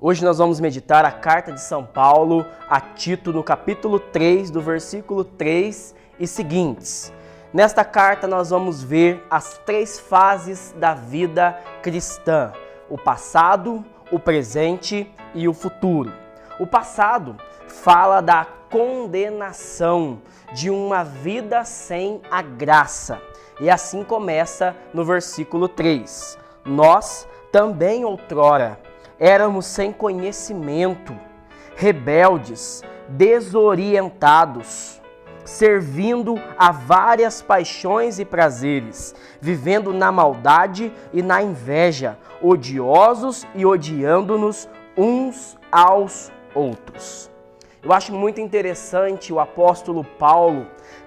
Hoje nós vamos meditar a carta de São Paulo a Tito no capítulo 3, do versículo 3 e seguintes. Nesta carta nós vamos ver as três fases da vida cristã: o passado, o presente e o futuro. O passado fala da condenação de uma vida sem a graça. E assim começa no versículo 3. Nós também outrora éramos sem conhecimento, rebeldes, desorientados, servindo a várias paixões e prazeres, vivendo na maldade e na inveja, odiosos e odiando-nos uns aos outros. Eu acho muito interessante o apóstolo Paulo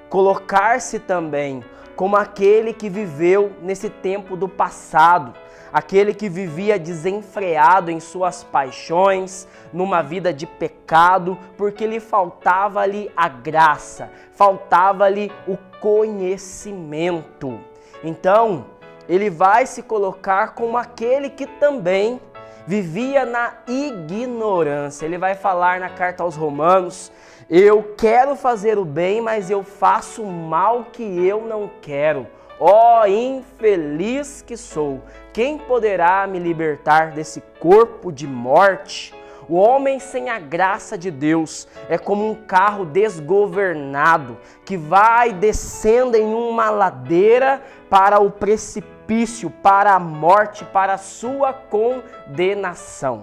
colocar-se também como aquele que viveu nesse tempo do passado, aquele que vivia desenfreado em suas paixões, numa vida de pecado, porque lhe faltava-lhe a graça, faltava-lhe o conhecimento. Então, ele vai se colocar como aquele que também vivia na ignorância. Ele vai falar na carta aos Romanos: eu quero fazer o bem, mas eu faço o mal que eu não quero. Ó infeliz que sou, quem poderá me libertar desse corpo de morte? O homem sem a graça de Deus é como um carro desgovernado que vai descendo em uma ladeira para o precipício, para a morte, para a sua condenação.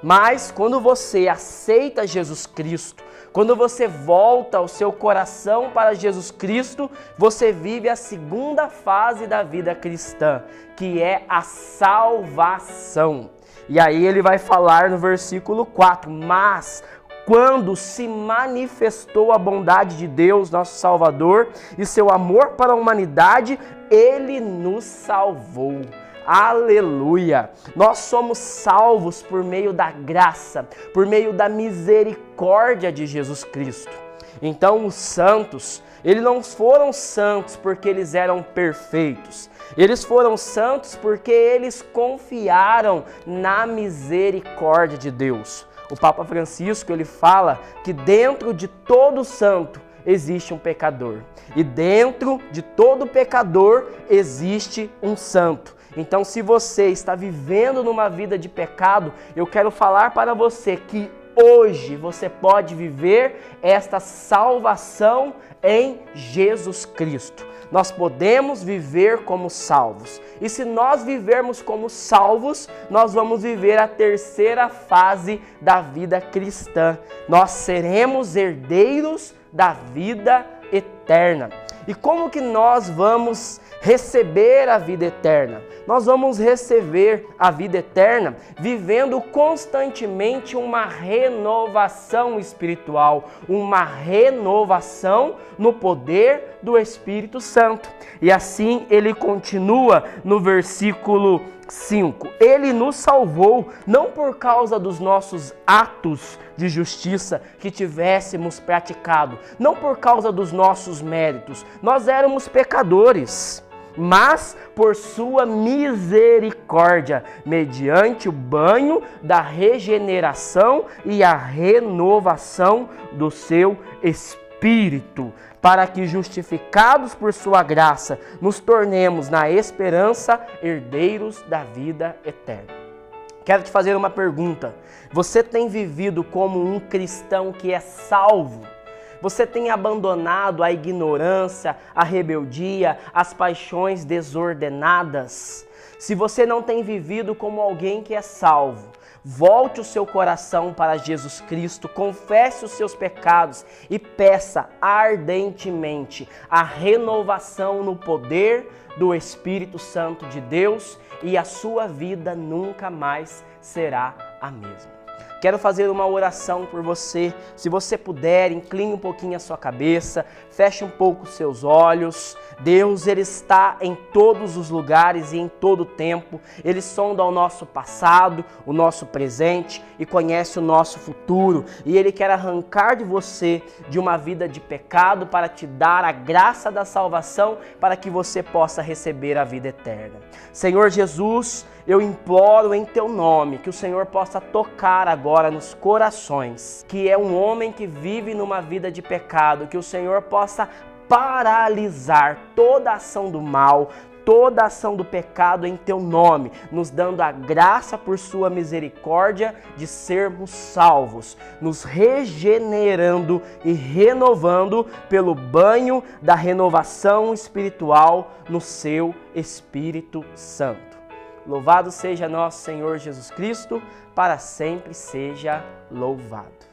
Mas quando você aceita Jesus Cristo, quando você volta o seu coração para Jesus Cristo, você vive a segunda fase da vida cristã, que é a salvação. E aí ele vai falar no versículo 4, mas quando se manifestou a bondade de Deus, nosso Salvador, e seu amor para a humanidade, ele nos salvou. Aleluia! Nós somos salvos por meio da graça, por meio da misericórdia de Jesus Cristo. Então os santos, eles não foram santos porque eles eram perfeitos. Eles foram santos porque eles confiaram na misericórdia de Deus. O Papa Francisco, ele fala que dentro de todo santo existe um pecador. E dentro de todo pecador existe um santo. Então, se você está vivendo numa vida de pecado, eu quero falar para você que hoje você pode viver esta salvação em Jesus Cristo. Nós podemos viver como salvos. E se nós vivermos como salvos, nós vamos viver a terceira fase da vida cristã. Nós seremos herdeiros da vida eterna. E como que nós vamos receber a vida eterna? Nós vamos receber a vida eterna vivendo constantemente uma renovação espiritual, uma renovação no poder do Espírito Santo. E assim ele continua no versículo 5. Ele nos salvou não por causa dos nossos atos de justiça que tivéssemos praticado, não por causa dos nossos méritos. Nós éramos pecadores, mas por sua misericórdia, mediante o banho da regeneração e a renovação do seu Espírito, para que, justificados por sua graça, nos tornemos na esperança herdeiros da vida eterna. Quero te fazer uma pergunta. Você tem vivido como um cristão que é salvo? Você tem abandonado a ignorância, a rebeldia, as paixões desordenadas? Se você não tem vivido como alguém que é salvo, volte o seu coração para Jesus Cristo, confesse os seus pecados e peça ardentemente a renovação no poder do Espírito Santo de Deus, e a sua vida nunca mais será a mesma. Quero fazer uma oração por você. Se você puder, incline um pouquinho a sua cabeça, feche um pouco os seus olhos. Deus, Ele está em todos os lugares e em todo o tempo. Ele sonda o nosso passado, o nosso presente e conhece o nosso futuro. E Ele quer arrancar de você de uma vida de pecado para te dar a graça da salvação para que você possa receber a vida eterna. Senhor Jesus, eu imploro em Teu nome que o Senhor possa tocar agora nos corações, que é um homem que vive numa vida de pecado, que o Senhor possa paralisar toda ação do mal, toda ação do pecado em Teu nome, nos dando a graça por Sua misericórdia de sermos salvos, nos regenerando e renovando pelo banho da renovação espiritual no Seu Espírito Santo. Louvado seja nosso Senhor Jesus Cristo, para sempre seja louvado.